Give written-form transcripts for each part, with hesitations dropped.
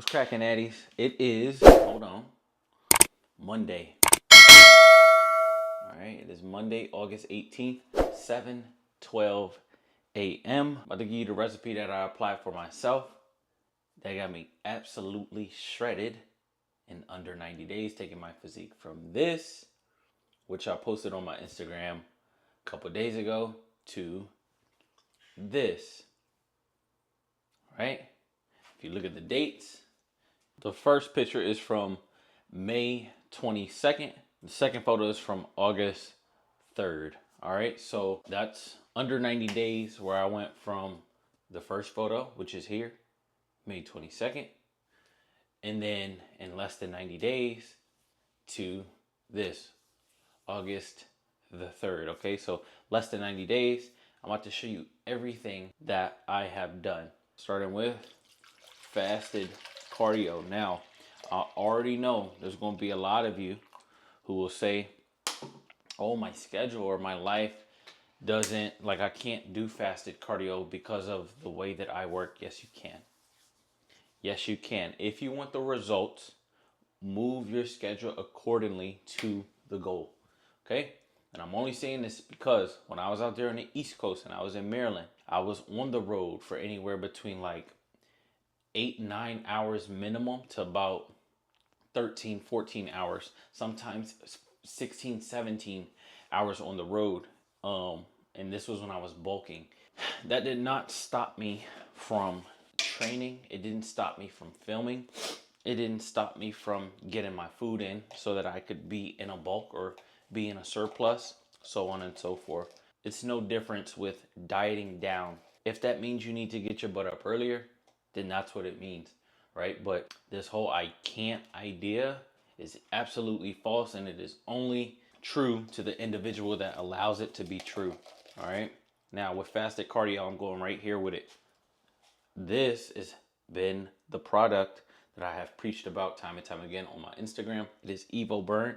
What's cracking, Addies? It is, hold on, Monday. All right, it is Monday, August 18th, 7:12 a.m. I'm about to give you the recipe that I applied for myself. That got me absolutely shredded in under 90 days, taking my physique from this, which I posted on my Instagram a couple days ago, to this. All right? If you look at the dates, the first picture is from May 22nd. The second photo is from August 3rd. All right, so that's under 90 days where I went from the first photo, which is here, May 22nd, and then in less than 90 days to this, August the 3rd. Okay, so less than 90 days. I'm about to show you everything that I have done, starting with fasted cardio. Now, I already know there's going to be a lot of you who will say, oh, my schedule or my life doesn't, like, I can't do fasted cardio because of the way that I work. Yes, you can. Yes, you can. If you want the results, move your schedule accordingly to the goal. Okay? And I'm only saying this because when I was out there on the East Coast and I was in Maryland, I was on the road for anywhere between like 8-9 hours minimum to about 13-14 hours, sometimes 16-17 hours on the road. And this was when I was bulking. That did not stop me from training. It didn't stop me from filming. It didn't stop me from getting my food in so that I could be in a bulk or be in a surplus, so on and so forth. It's no difference with dieting down. If that means you need to get your butt up earlier, then that's what it means, right? But this whole I can't idea is absolutely false, and it is only true to the individual that allows it to be true. All right, now with fasted cardio, I'm going right here with it. This has been the product that I have preached about time and time again on my Instagram. It is Evo Burn.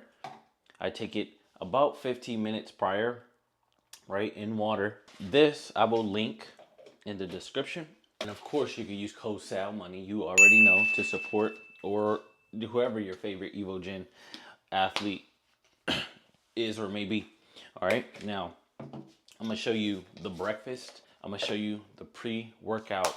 I take it about 15 minutes prior, right, in water. This I will link in the description. And of course, you can use code DjSalMoney, you already know, to support or whoever your favorite Evo Gym athlete is or may be. All right, now I'm gonna show you the breakfast. I'm gonna show you the pre-workout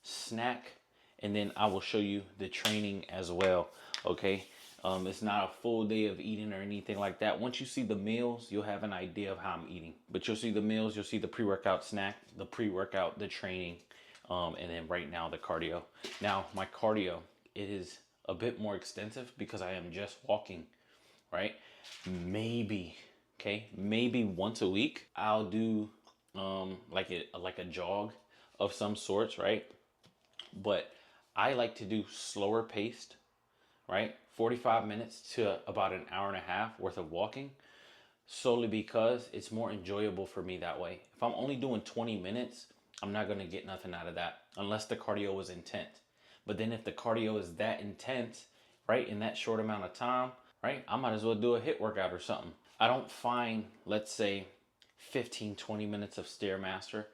snack, and then I will show you the training as well. Okay, it's not a full day of eating or anything like that. Once you see the meals, you'll have an idea of how I'm eating. But you'll see the meals, you'll see the pre-workout snack, the pre-workout, the training, and then right now the cardio. Now my cardio, it is a bit more extensive because I am just walking, right? Maybe once a week I'll do like a jog of some sorts, right? But I like to do slower paced, right? 45 minutes to about an hour and a half worth of walking, solely because it's more enjoyable for me that way. If I'm only doing 20 minutes, I'm not going to get nothing out of that unless the cardio is intense. But then if the cardio is that intense, right, in that short amount of time, right, I might as well do a HIIT workout or something. I don't find, let's say, 15-20 minutes of Stairmaster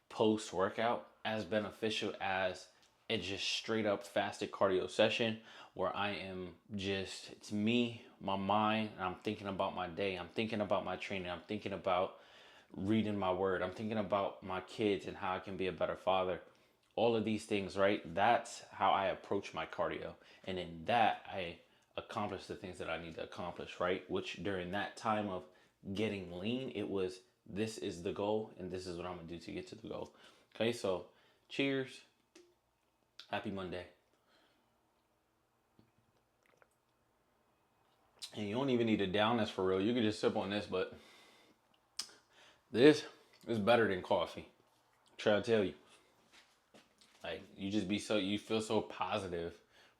post-workout as beneficial as a just straight up fasted cardio session where I am just, it's me, my mind, and I'm thinking about my day. I'm thinking about my training. I'm thinking about reading my word. I'm thinking about my kids and how I can be a better father. All of these things, right? That's how I approach my cardio. And in that, I accomplish the things that I need to accomplish, right? Which during that time of getting lean, it was, this is the goal and this is what I'm gonna do to get to the goal. Okay, so cheers. Happy Monday. And you don't even need to down this for real. You can just sip on this, but this is better than coffee. Try to tell you. Like, you feel so positive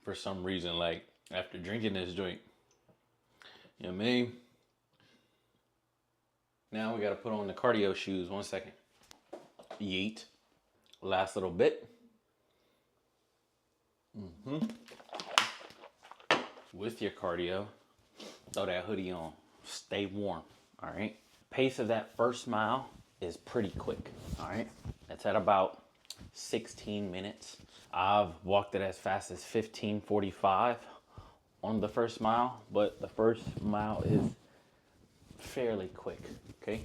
for some reason, like after drinking this joint. You know what I mean? Now we gotta put on the cardio shoes. 1 second. Yeet. Last little bit. With your cardio, throw that hoodie on. Stay warm. All right. Pace of that first mile is pretty quick. All right. That's at about 16 minutes. I've walked it as fast as 15:45 on the first mile, but the first mile is fairly quick, okay?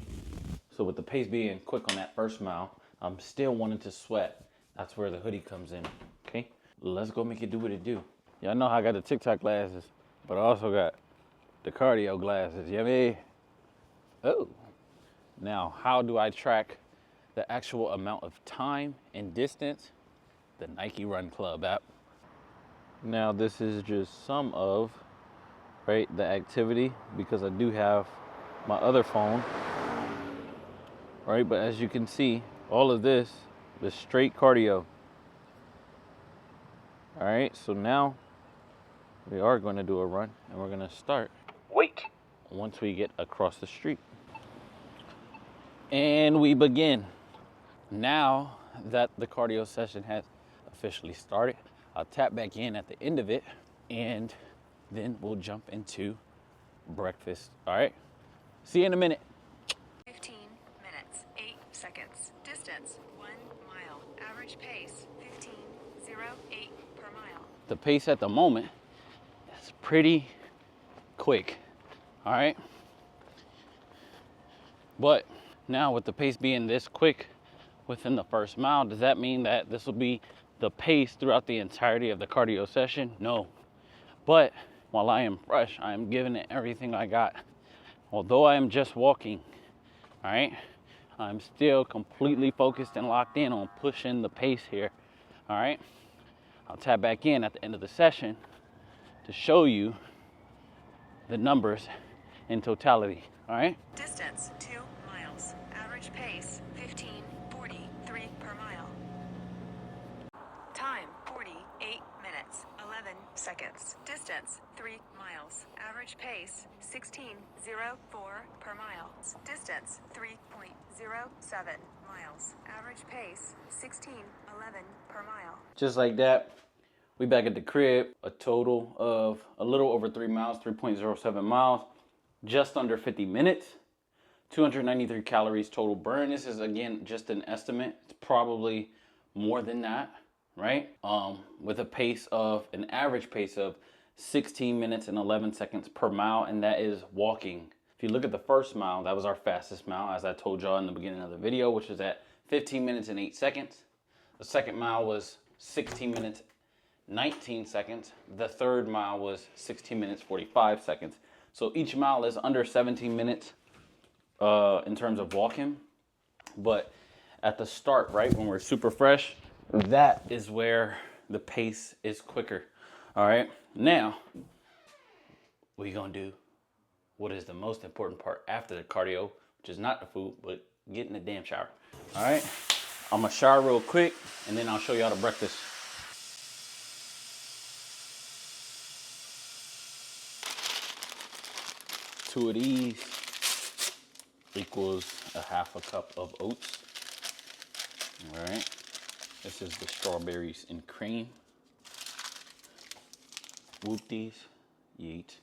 So with the pace being quick on that first mile, I'm still wanting to sweat. That's where the hoodie comes in, okay? Let's go make it do what it do. Y'all know how I got the TikTok glasses, but I also got the cardio glasses, you know what I mean? Oh. Now, how do I track the actual amount of time and distance? The Nike Run Club app. Now, this is just some of, right, the activity, because I do have my other phone, right? But as you can see, all of this is straight cardio. All right, so now we are going to do a run, and we're going to start. Wait. Once we get across the street. And we begin. Now that the cardio session has officially started, I'll tap back in at the end of it, and then we'll jump into breakfast. All right? See you in a minute. 15 minutes, 8 seconds. Distance, 1 mile. Average pace, 15:08 per mile. The pace at the moment is pretty quick. All right? But now with the pace being this quick within the first mile, does that mean that this will be the pace throughout the entirety of the cardio session? No. But while I am fresh, I am giving it everything I got. Although I am just walking, all right, I'm still completely focused and locked in on pushing the pace here, all right? I'll tap back in at the end of the session to show you the numbers in totality, all right? Distance, 2 miles. Average pace, 15:43 per mile. Time, 48 minutes, 11 seconds. Distance, 3 miles. Average pace, 16:04 per mile. Distance, 3.07 miles. Average pace, 16:11 per mile. Just like that, we back at the crib. A total of a little over 3 miles, 3.07 miles, just under 50 minutes, 293 calories total burn. This is, again, just an estimate. It's probably more than that, right? With a pace of, an average pace of 16 minutes and 11 seconds per mile, and that is walking. If you look at the first mile, that was our fastest mile, as I told y'all in the beginning of the video, which was at 15 minutes and 8 seconds. The second mile was 16 minutes, 19 seconds. The third mile was 16 minutes, 45 seconds. So each mile is under 17 minutes in terms of walking. But at the start, right, when we're super fresh, that is where the pace is quicker. All right, now we're gonna do what is the most important part after the cardio, which is not the food, but get in the damn shower. All right, I'm gonna shower real quick, and then I'll show y'all the breakfast. Two of these equals a half a cup of oats. All right, this is the strawberries and cream. Whoop-dees, yeet.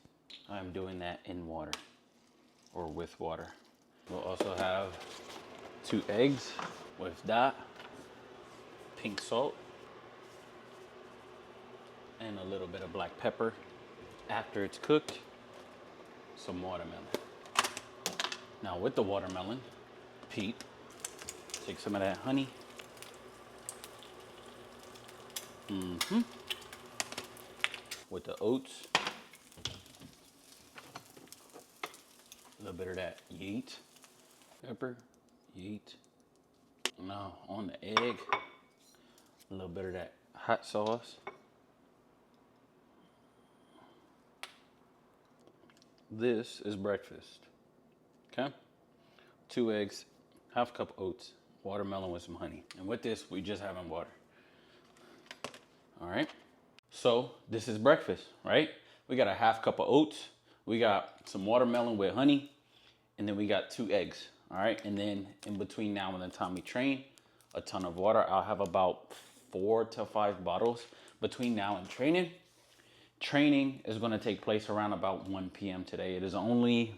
I'm doing that in water or with water. We'll also have 2 eggs with that, pink salt, and a little bit of black pepper. After it's cooked, some watermelon. Now with the watermelon, Pete, take some of that honey. With the oats, a little bit of that yeet, pepper, yeet. Now on the egg, a little bit of that hot sauce. This is breakfast, okay? 2 eggs, half cup oats, watermelon with some honey. And with this, we just having water. All right, so this is breakfast, right? We got a half cup of oats, we got some watermelon with honey, and then we got 2 eggs, all right? And then in between now and the time we train, a ton of water. I'll have about 4 to 5 bottles between now and training. Training is gonna take place around about 1 p.m. today. It is only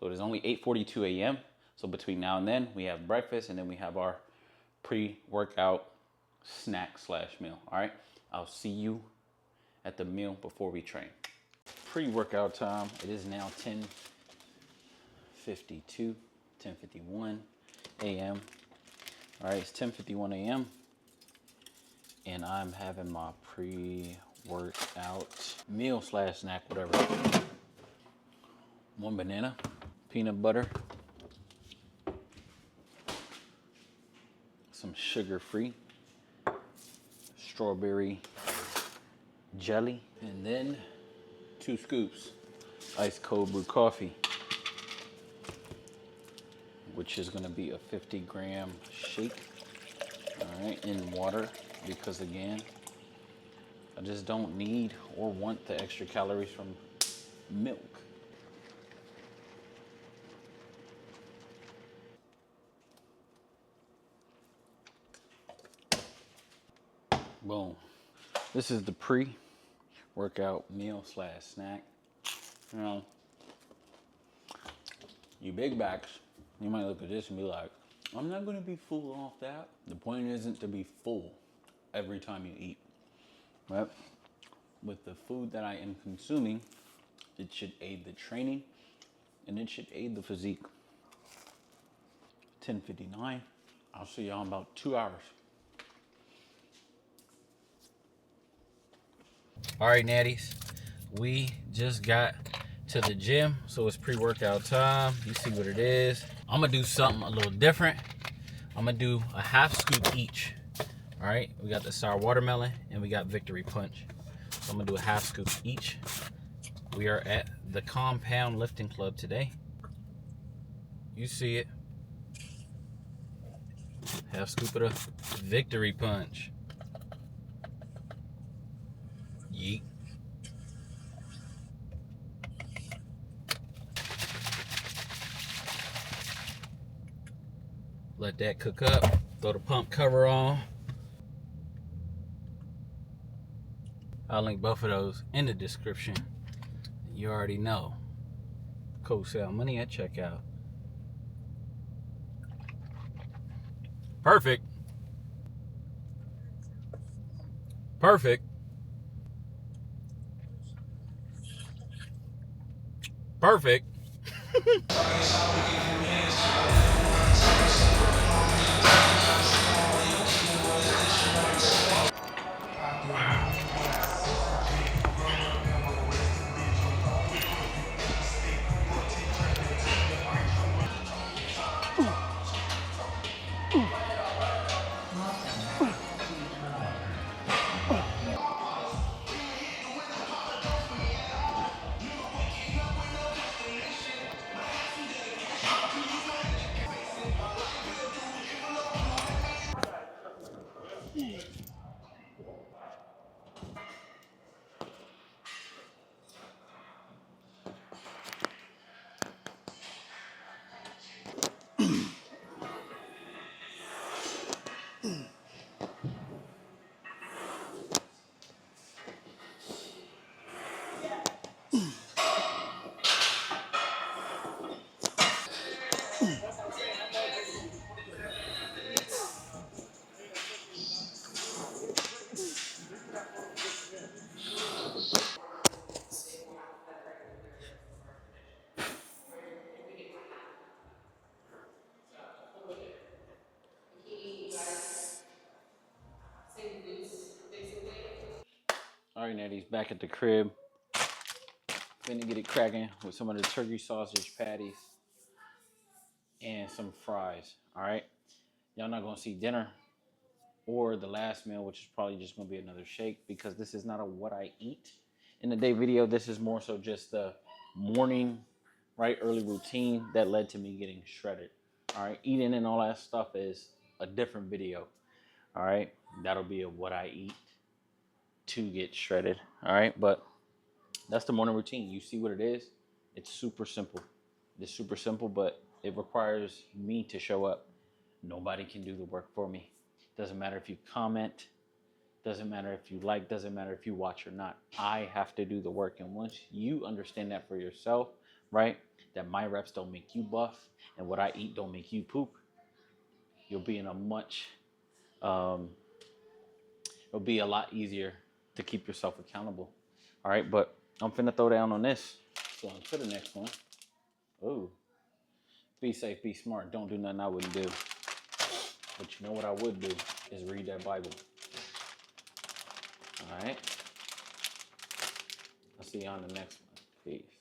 8:42 a.m. So between now and then, we have breakfast, and then we have our pre-workout snack slash meal. All right, I'll see you at the meal before we train. Pre-workout time. It is now 10:52, 10:51 a.m. All right, it's 10:51 a.m. and I'm having my pre-workout meal slash snack, whatever. One banana, peanut butter, some sugar-free strawberry jelly, and then 2 scoops ice cold brew coffee, which is gonna be a 50-gram shake, all right, in water, because again, I just don't need or want the extra calories from milk. Boom. This is the pre-workout meal slash snack. You know, you big backs, you might look at this and be like, I'm not gonna be full off that. The point isn't to be full every time you eat, right? With the food that I am consuming, it should aid the training and it should aid the physique. 10:59. I'll see y'all in about 2 hours. All right, natties, we just got to the gym, so it's pre-workout time. You see what it is. I'm gonna do something a little different. I'm gonna do a half scoop each. All right, we got the sour watermelon and we got Victory Punch. So I'm gonna do a half scoop each. We are at the Compound Lifting Club today. You see it. Half scoop of the Victory Punch. Yeet. Let that cook up. Throw the pump cover on. I'll link both of those in the description. You already know. DjSalMoney at checkout. Perfect. Perfect. Perfect. All right, natties, back at the crib. Finna get it cracking with some of the turkey sausage patties and some fries. All right, y'all not gonna see dinner or the last meal, which is probably just gonna be another shake, because this is not a what I eat in the day video. This is more so just the morning, right, early routine that led to me getting shredded. All right, eating and all that stuff is a different video. All right, that'll be a what I eat to get shredded. All right, but that's the morning routine. You see what it is. It's super simple. It's super simple, but it requires me to show up. Nobody can do the work for me. Doesn't matter if you comment, doesn't matter if you like, doesn't matter if you watch or not. I have to do the work. And once you understand that for yourself, right, that my reps don't make you buff and what I eat don't make you poop, you'll be in a much it'll be a lot easier to keep yourself accountable. All right, but I'm finna throw down on this. So on to the next one. Ooh. Be safe, be smart. Don't do nothing I wouldn't do. But you know what I would do is read that Bible. All right. I'll see you on the next one. Peace.